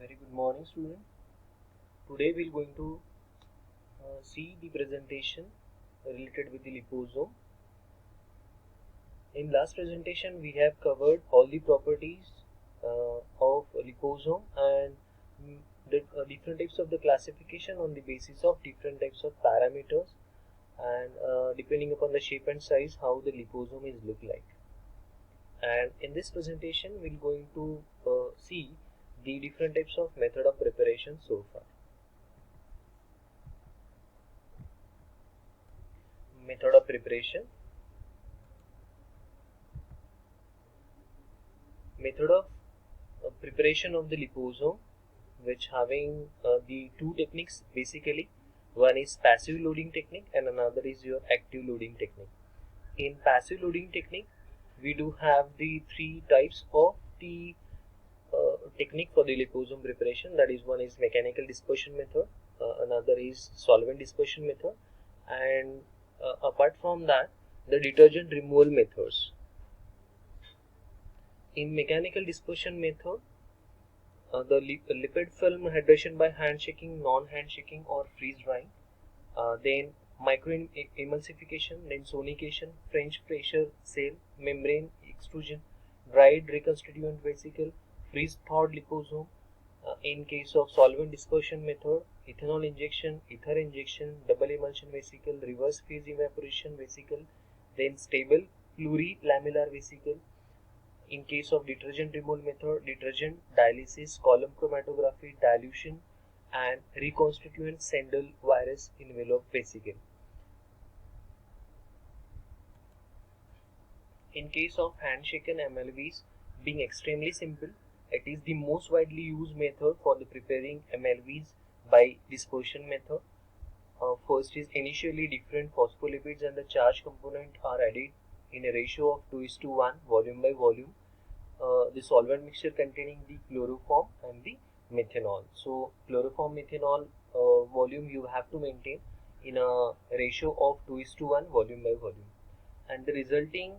Very good morning, student. Today we're going to see the presentation related with the liposome. In last presentation, we have covered all the properties of liposome and the different types of the classification on the basis of different types of parameters and depending upon the shape and size, how the liposome is look like. And in this presentation, we're going to see the different types of method of preparation so far. Method of preparation. Method of preparation of the liposome, which having the two techniques basically. One is passive loading technique and another is your active loading technique. In passive loading technique, we do have the three types of the technique for the liposome preparation. That is, one is mechanical dispersion method, another is solvent dispersion method, and apart from that, the detergent removal methods. In mechanical dispersion method, the lipid film hydration by handshaking, non-handshaking or freeze drying, then micro emulsification, then sonication, French pressure cell, membrane extrusion, dried reconstituent vesicle, freeze thawed liposome. In case of solvent dispersion method, ethanol injection, ether injection, double emulsion vesicle, reverse phase evaporation vesicle, then stable plurilamellar vesicle. In case of detergent removal method, detergent, dialysis, column chromatography, dilution, and reconstituent Sendel virus envelope vesicle. In case of handshaken MLVs, being extremely simple, it is the most widely used method for the preparing MLVs by dispersion method. First is initially different phospholipids and the charge component are added in a ratio of 2:1 volume by volume. The solvent mixture containing the chloroform and the methanol. So chloroform methanol volume you have to maintain in a ratio of 2:1 volume by volume, and the resulting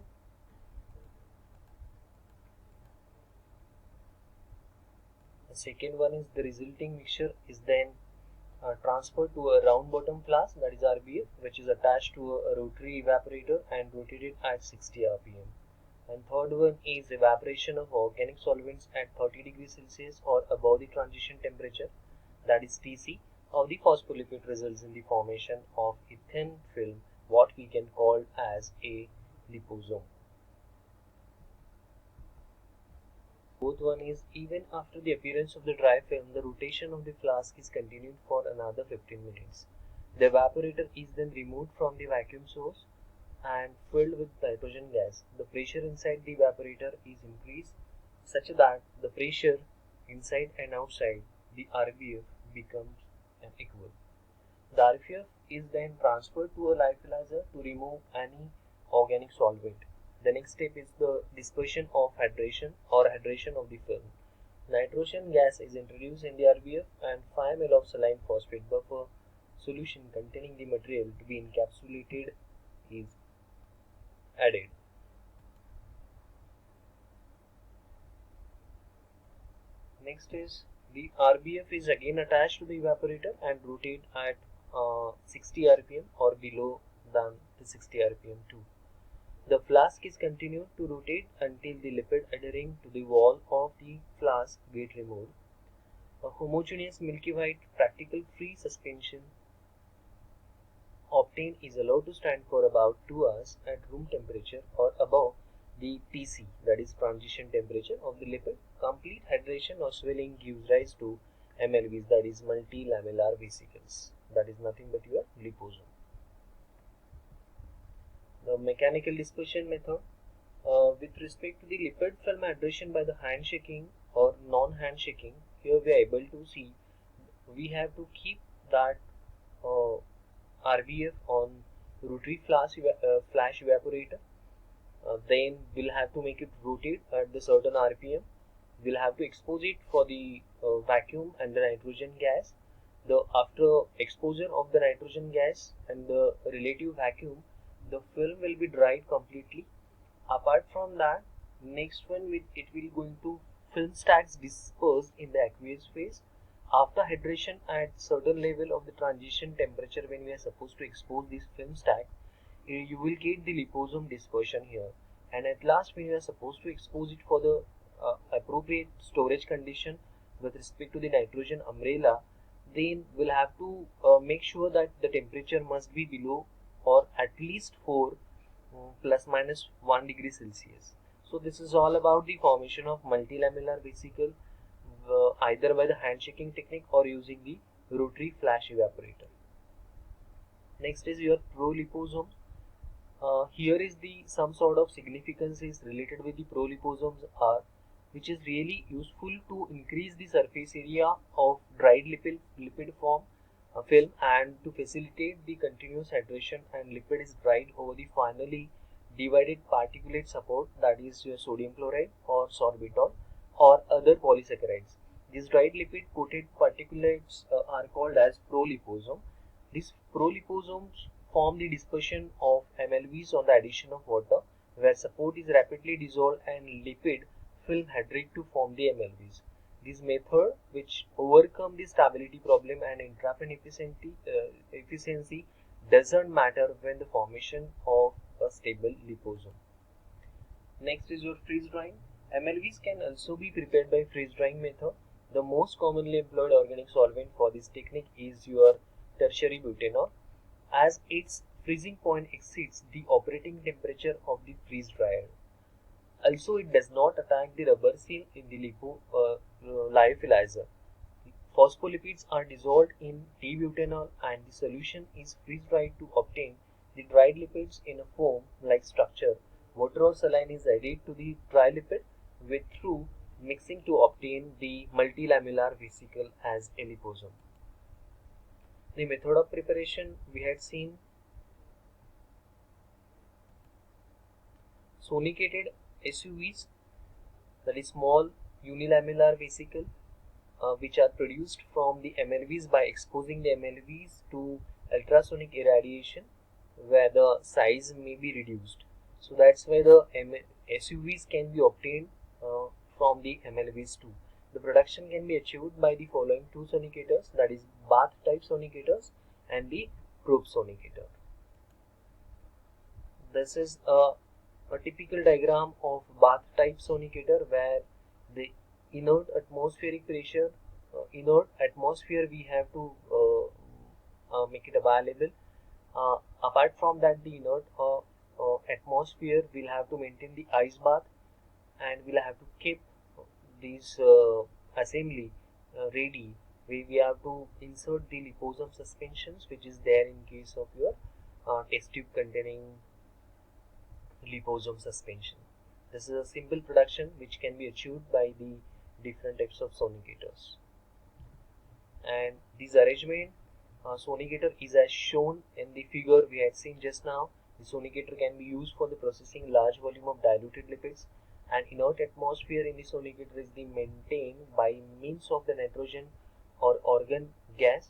second one is the resulting mixture is then transferred to a round bottom flask, that is RBF, which is attached to a rotary evaporator and rotated at 60 rpm. And third one is evaporation of organic solvents at 30 degrees Celsius or above the transition temperature, that is TC, of the phospholipid results in the formation of a thin film, what we can call as a liposome. Fourth one is, even after the appearance of the dry film, the rotation of the flask is continued for another 15 minutes. The evaporator is then removed from the vacuum source and filled with nitrogen gas. The pressure inside the evaporator is increased such that the pressure inside and outside the RBF becomes equal. The RBF is then transferred to a lyophilizer to remove any organic solvent. The next step is the dispersion of hydration or hydration of the film. Nitrogen gas is introduced in the RBF and 5 ml of saline phosphate buffer solution containing the material to be encapsulated is added. Next is the RBF is again attached to the evaporator and rotated at 60 rpm or below than the 60 rpm too. The flask is continued to rotate until the lipid adhering to the wall of the flask get removed. A homogeneous milky white practical free suspension obtained is allowed to stand for about 2 hours at room temperature or above the TC, that is transition temperature of the lipid. Complete hydration or swelling gives rise to MLVs, that is multilamellar vesicles, that is nothing but your liposome. The mechanical dispersion method, with respect to the lipid film hydration by the handshaking or non-handshaking, here we are able to see we have to keep that RBF on rotary flash evaporator. Then we'll have to make it rotate at the certain RPM. We'll have to expose it for the vacuum and the nitrogen gas. After exposure of the nitrogen gas and the relative vacuum, the film will be dried completely. Apart from that, next one it will going to film stacks disperse in the aqueous phase. After hydration at certain level of the transition temperature, when we are supposed to expose this film stack, you will get the liposome dispersion here. And at last, when you are supposed to expose it for the appropriate storage condition with respect to the nitrogen umbrella, then we'll have to make sure that the temperature must be below or at least 4 plus minus 1 degree Celsius. So this is all about the formation of multilamellar vesicle either by the handshaking technique or using the rotary flash evaporator. Next is your proliposome. Here is the some sort of significance is related with the proliposomes are, which is really useful to increase the surface area of dried lipid form film and to facilitate the continuous hydration, and lipid is dried over the finally divided particulate support, that is your sodium chloride or sorbitol or other polysaccharides. These dried lipid coated particulates are called as proliposome. These proliposomes form the dispersion of MLVs on the addition of water, where support is rapidly dissolved and lipid film hydrate to form the MLVs. This method, which overcome the stability problem and entrapment efficiency, doesn't matter when the formation of a stable liposome. Next is your freeze drying. MLVs can also be prepared by freeze drying method. The most commonly employed organic solvent for this technique is your tertiary butanol, as its freezing point exceeds the operating temperature of the freeze dryer. Also, it does not attack the rubber seal in the lyophilizer. Phospholipids are dissolved in D-butanol and the solution is freeze-dried to obtain the dried lipids in a foam-like structure. Water or saline is added to the dry lipid with through mixing to obtain the multilamellar vesicle as a liposome. The method of preparation we had seen. Sonicated SUVs, that is small unilamellar vesicle, which are produced from the MLVs by exposing the MLVs to ultrasonic irradiation, where the size may be reduced. So that's why the SUVs can be obtained from the MLVs too. The production can be achieved by the following two sonicators, that is bath type sonicators and the probe sonicator. This is a typical diagram of bath type sonicator, where the inert atmospheric pressure, inert atmosphere we have to make it available. Apart from that, the inert atmosphere will have to maintain the ice bath, and we'll have to keep this assembly ready, where we have to insert the liposome suspensions, which is there in case of your test tube containing liposome suspension. This is a simple production which can be achieved by the different types of sonicators. And this arrangement sonicator is as shown in the figure we had seen just now. The sonicator can be used for the processing large volume of diluted lipids, and inert atmosphere in the sonicator is maintained by means of the nitrogen or argon gas.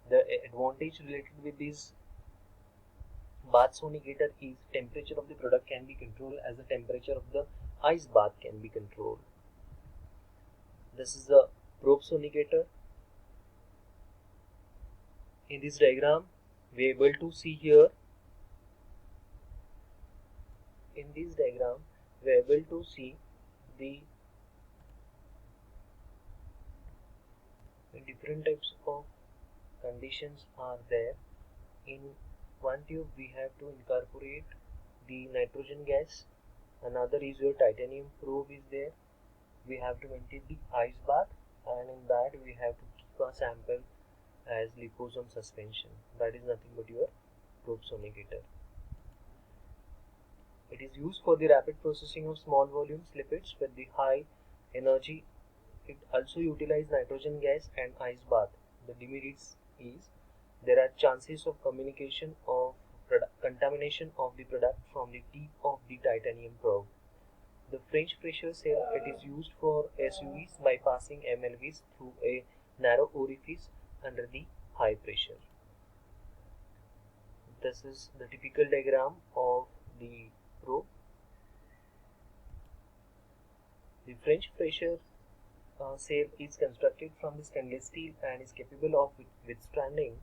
The advantage related with this bath sonicator is temperature of the product can be controlled as the temperature of the ice bath can be controlled. This is the probe sonicator. In this diagram, we are able to see here. In this diagram, we are able to see the different types of conditions are there. In one tube, we have to incorporate the nitrogen gas. Another is your titanium probe is there. We have to maintain the ice bath, and in that we have to keep a sample as liposome suspension. That is nothing but your probe sonicator. It is used for the rapid processing of small volumes lipids with the high energy. It also utilizes nitrogen gas and ice bath. The demerits is there are chances of contamination of the product from the tip of the titanium probe. The French pressure cell, it is used for SUVs by passing MLVs through a narrow orifice under the high pressure. This is the typical diagram of the probe. The French pressure cell is constructed from the stainless steel and is capable of withstanding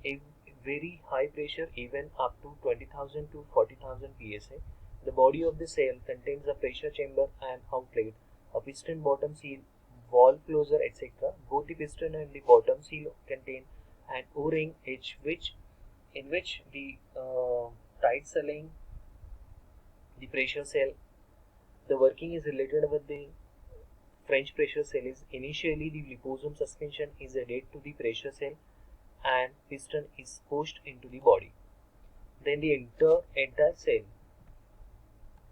a very high pressure, even up to 20,000 to 40,000 psi. The body of the cell contains a pressure chamber and outlet, a piston bottom seal, valve closure, etc. Both the piston and the bottom seal contain an O-ring edge in which the tight sealing the pressure cell. The working is related with the French pressure cell. Is initially the liposome suspension is added to the pressure cell and piston is pushed into the body. Then the entire cell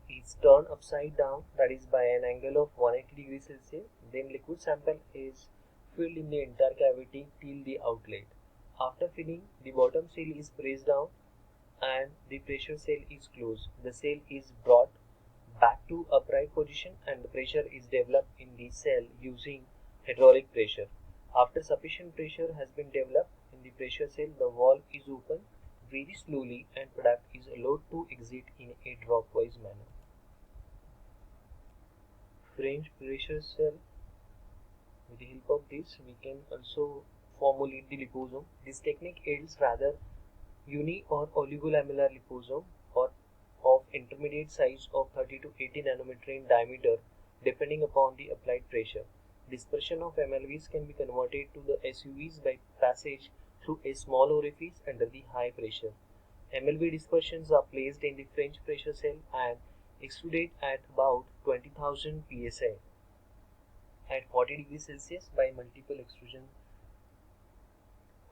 is turned upside down, that is by an angle of 180 degrees Celsius. Then liquid sample is filled in the entire cavity till the outlet. After filling, the bottom seal is pressed down and the pressure cell is closed. The cell is brought back to upright position and the pressure is developed in the cell using hydraulic pressure. After sufficient pressure has been developed in the pressure cell, the valve is opened very slowly and product is allowed to exit in a dropwise manner. French pressure cell. With the help of this, we can also formulate the liposome. This technique yields rather uni or oligolamellar liposome or of intermediate size of 30 to 80 nanometer in diameter depending upon the applied pressure. Dispersion of MLVs can be converted to the SUVs by passage through a small orifice under the high pressure. MLV dispersions are placed in the French pressure cell and extruded at about 20,000 psi at 40 degrees Celsius by multiple extrusion.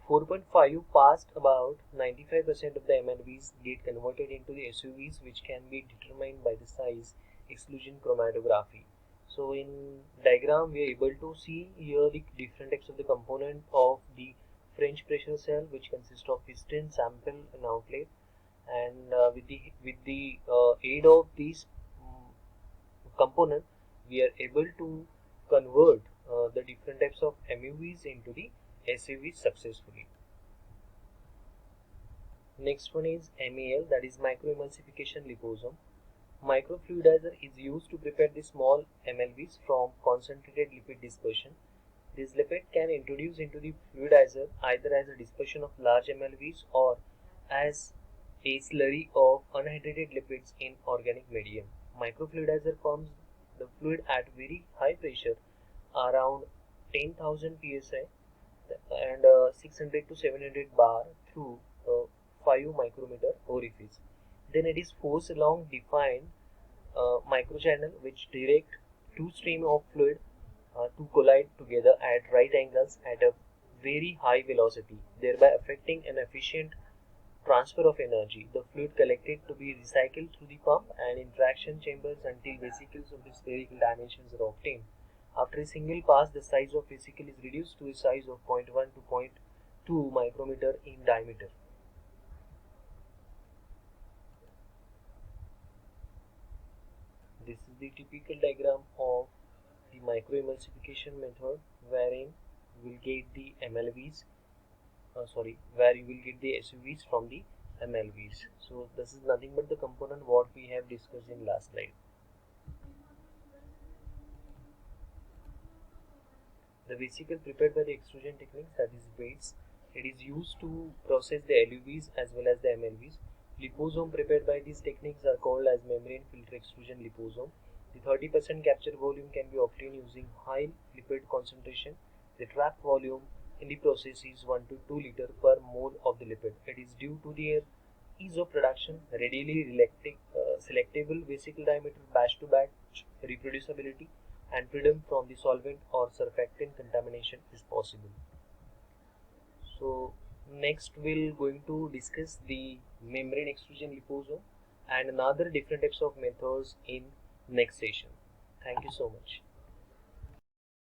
4.5 past about 95% of the MLVs get converted into the SUVs, which can be determined by the size exclusion chromatography. So in diagram we are able to see here the different types of the component of the French pressure cell, which consists of piston, sample and outlet, and with the aid of these component we are able to convert the different types of MUVs into the SUVs successfully. Next one is MEL, that is microemulsification liposome. Microfluidizer is used to prepare the small MLVs from concentrated lipid dispersion. This lipid can introduce into the fluidizer either as a dispersion of large MLVs or as a slurry of unhydrated lipids in organic medium. Microfluidizer pumps the fluid at very high pressure, around 10,000 psi and 600 to 700 bar through 5 micrometer orifice. Then it is forced along defined microchannel which direct two streams of fluid to collide together at right angles at a very high velocity, thereby affecting an efficient transfer of energy. The fluid collected to be recycled through the pump and interaction chambers until vesicles of the spherical dimensions are obtained. After a single pass, the size of vesicle is reduced to a size of 0.1 to 0.2 micrometer in diameter. This is the typical diagram of the microemulsification method, wherein you will get the MLVs, where you will get the SUVs from the MLVs. So this is nothing but the component what we have discussed in last slide. The vesicle prepared by the extrusion techniques, that is weights, it is used to process the LUVs as well as the MLVs. Liposome prepared by these techniques are called as membrane filter extrusion liposome. The 30% capture volume can be obtained using high lipid concentration. The trapped volume in the process is 1 to 2 liter per mole of the lipid. It is due to their ease of production, readily selectable vesicle diameter, batch to batch reproducibility, and freedom from the solvent or surfactant contamination is possible. So next we'll going to discuss the membrane extrusion liposome and another different types of methods in next session. Thank you so much.